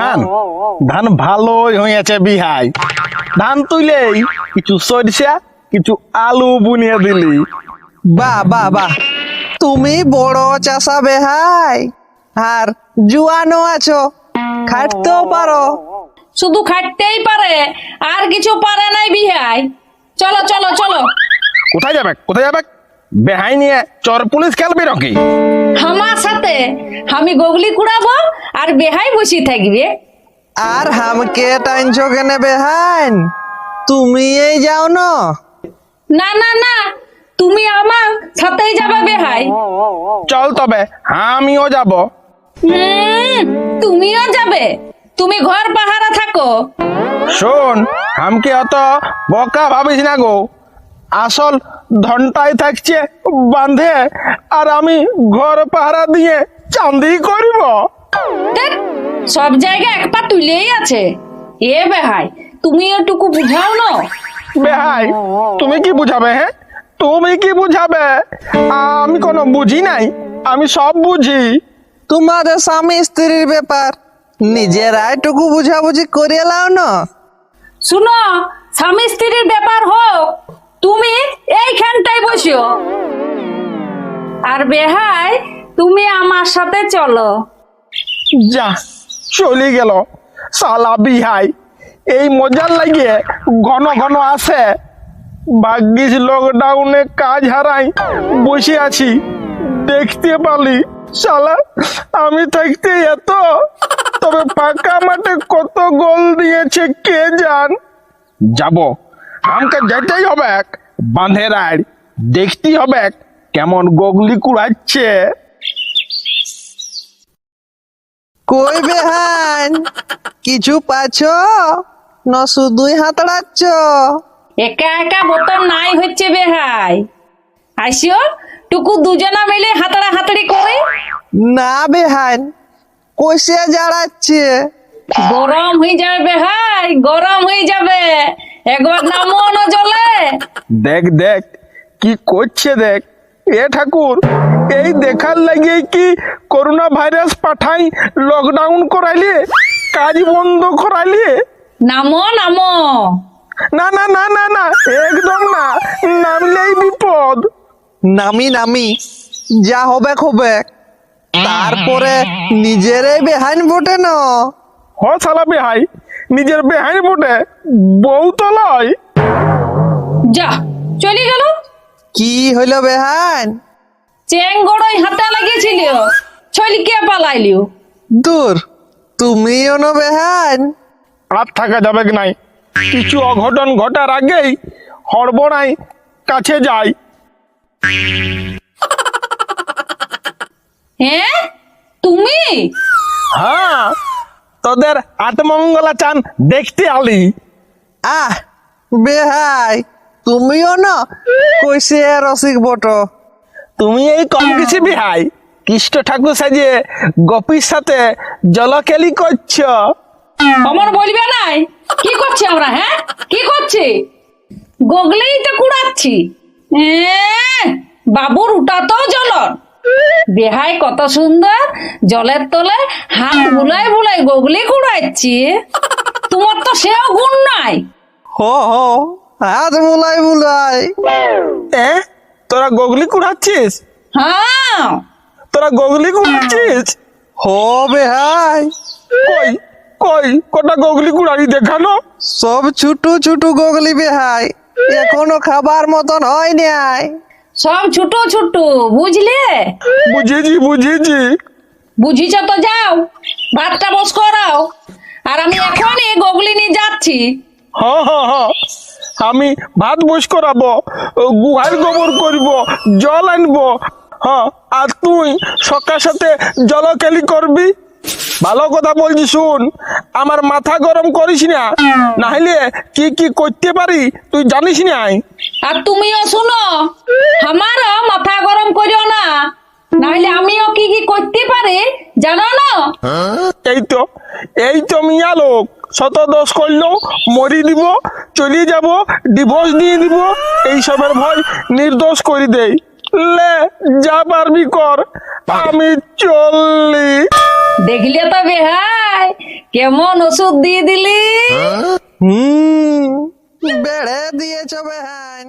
ধান ধান ভালোই হয়েছে বিহাই। ধান তুইলেই কিছু সরিষা কিছু আলু বুনিয়ে দিলি। বাহ বাহ বাহ, তুমি বড় চাষা বেহাই, আর জুয়ানো আছো, খাটতেও পারো। শুধু খাটতেই পারে, আর কিছু পারে নাই বিহাই। চলো চলো চলো। কোথায় যাবে কোথায় যাবে? বেহাই নিয়ে চর পুলিশ খেলবি নাকি? আমার সাথে আমি গগলি কুড়াবো আর বেহাই বসে থাকবে। আর হামকে টাইনছো কেনে বেহাইন? তুমি এই যাও না। না না না, তুমি আমার সাথেই যাবে বেহাই। চল তবে আমিও যাব। তুমিও যাবে? তুমি ঘর পাহারা থাকো। শোন, আমকে অত বকা ভাবিস না গো। আসল ধনটাই থাকছে বাঁধে, আর আমি ঘর পাহারা দিয়ে চাঁদি করব। দেখ, সব জায়গায় এক পা তুলেই আছে। এ বেহাই, তুমি এটুকু বুঝাও না। বেহাই, তুমি কি বুঝাবে? হ্যাঁ, তুমি কি বুঝাবে? আমি কোনো বুঝি নাই, আমি সব বুঝি। তোমাদের স্বামী স্ত্রীর ব্যাপার, নিজেরাই টুকু বুঝাবুঝি করে লাও না। শুনো, স্বামী স্ত্রীর ব্যাপার হোক, তুমি এইখানটাই বসো। আর বেহাই, তুমি আমার সাথে চলো। যা, চলে গেল শালা বিহাই। এই মজার লাগিয়ে ঘন ঘন আসে। ভাগ্যিস লকডাউনে কাজ হারাই বসে আছি, দেখতে পালি। শালা আমি থাকতে এত, তবে ফাঁকা মাঠে কত গোল দিয়েছে কে জান। যাব, আমাকে যেতেই হবে বাঁধের আড়, দেখতে হবে কেমন গগলি কুড়াচ্ছে। কই বেহাইন, কিছু পাচ্ছ না শুধুই হাতড়াচ্ছ? একা একা বোতল নাই হচ্ছে বেহাই। আসিও, টুকু দুজনা মিলে হাতড়া হাতড়ি করে। না বেহাইন, কষে জাড়াচ্ছে। গরম হয়ে যাবে বেহাই, গরম হয়ে যাবে। একবার নামো না জলে। দেখ দেখ কি করছে দেখ। এ ঠাকুর, এই দেখার লাগিয়ে কি করোনা ভাইরাস পাঠাই লকডাউন করাইলে, কাজ বন্ধ করাইলে? নামো নামো। না না না না না, একদম না, নামলেই বিপদ। নামি নামি, যা হবে হবে। তারপরে নিজেরাই বেহাইন বটে না। হ শালা বেহাই, নিজের বেহাই বটে, বউ তো লয়। যা, চলে গেল। কি হইল বেহাইন? চেং গড়ই হাতে লাগিয়েছিল, ছলিকে পালাইলিও। দূর, তুমিও না বেহাইন। আর থাকা যাবে কি নাই, কিছু অঘটন ঘটার আগেই হড়বড়াই কাছে যাই। হ্যাঁ, তুমি? হ্যাঁ, তোদের আত্মমঙ্গলা চান দেখতে আলি। আহ বেহাই, তুমিও না কইছে রসিক বটো। তুমি এই কম কিছু বিহাই, কৃষ্ণ ঠাকুর সাজিয়ে গোপীর সাথে জলকেলি করছ। অমর বলবে নাই? কি করছি আমরা? হ্যাঁ, কি করছি? গগলেই তো কুড়াচ্ছি। বাবুর উটা তো জলন। বেহাই কত সুন্দর জলের তলে হাত বুলাই বুলাই গগলি কুড়াচ্ছি। তোমার তো সেও গুণ নাই। হো হো, হাত বুলাই বুলাই। তোরা গগলি কুড়াচ্ছিস? হ্যাঁ, তোরা গগলি কুড়াচ্ছিস? হো বেহাই, কই কই কটা গগলি কুড়ারি দেখানো। সব ছোটো ছোটো গগলি বেহাই, এখনো খাবার মতন হয় নাই। সব ছোট ছোট, বুঝলে? বুঝেছি বুঝেছি। বুঝিছ তো যাও, ভাতটা বস করাও। আর আমি এখনই গগলি নিয়ে যাচ্ছি। হ্যাঁ হ্যাঁ হ্যাঁ, আমি ভাত বস করাবো, গুহার গোবর করব, জল আনবো। হ্যাঁ, আর তুই সকার সাথে জলকেলি করবি। ভালো কথা বলছি, শুন, আমার মাথা গরম করিস না, নাহলে কি কি করতে পারি তুই জানিস নাই। আর তুমিও শুনো, আমারও মাথা গরম করিও না, নাহলে আমিও কি কি করতে পারি জানো না? এই তো মিয়া লোক, শত দোষ করলেও মরি দিব, চলে যাব, ডিভোর্স দিয়ে দিব, এইসবের ভয় নির্দোষ করে দেই। লে, যা পারবি কর, আমি চললি। দেখলে তো বেহাই কেমন ওষুধ দিয়ে দিলি। বেড়ে দিয়েছ বেহান।